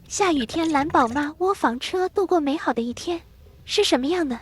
下雨天蓝宝妈窝房车度过美好的一天，是什么样的？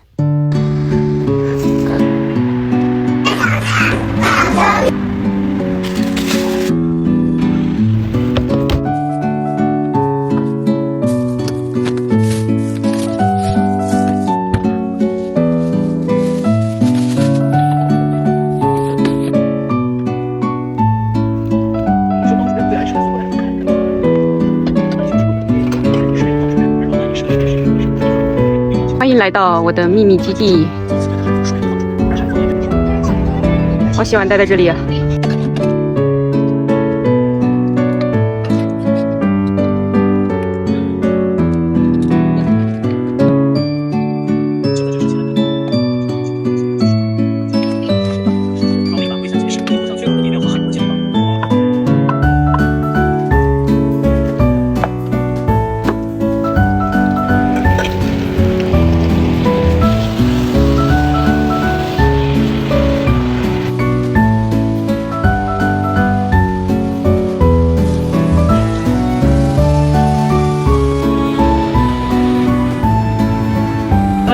欢迎来到我的秘密基地，好喜欢待在这里啊！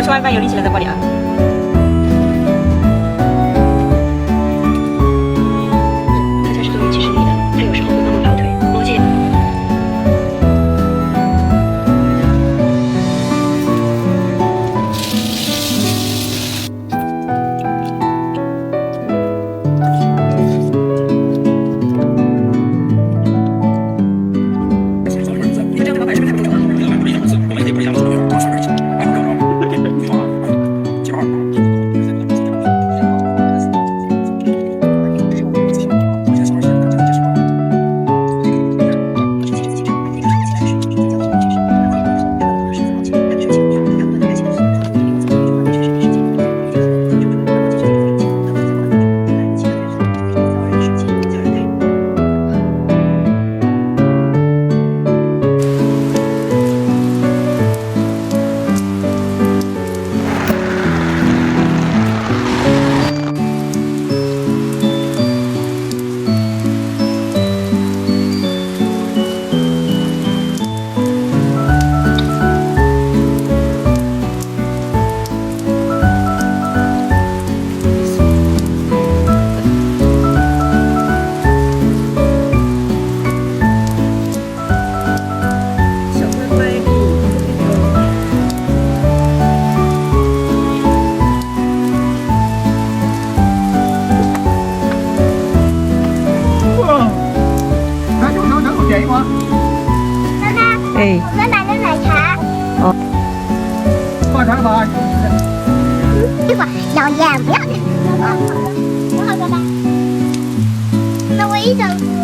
吃完饭有力气了再过来啊！大家是作为起始力的，他有时候会帮忙跑腿、摸界。你们这样的老板是不是太不正常了？老板不是一两次，我们也得不是一两次，多少人去？哎，我们买的奶茶。哦。放长吧。一会儿谣言不要再说了。好，爸爸。那我一整。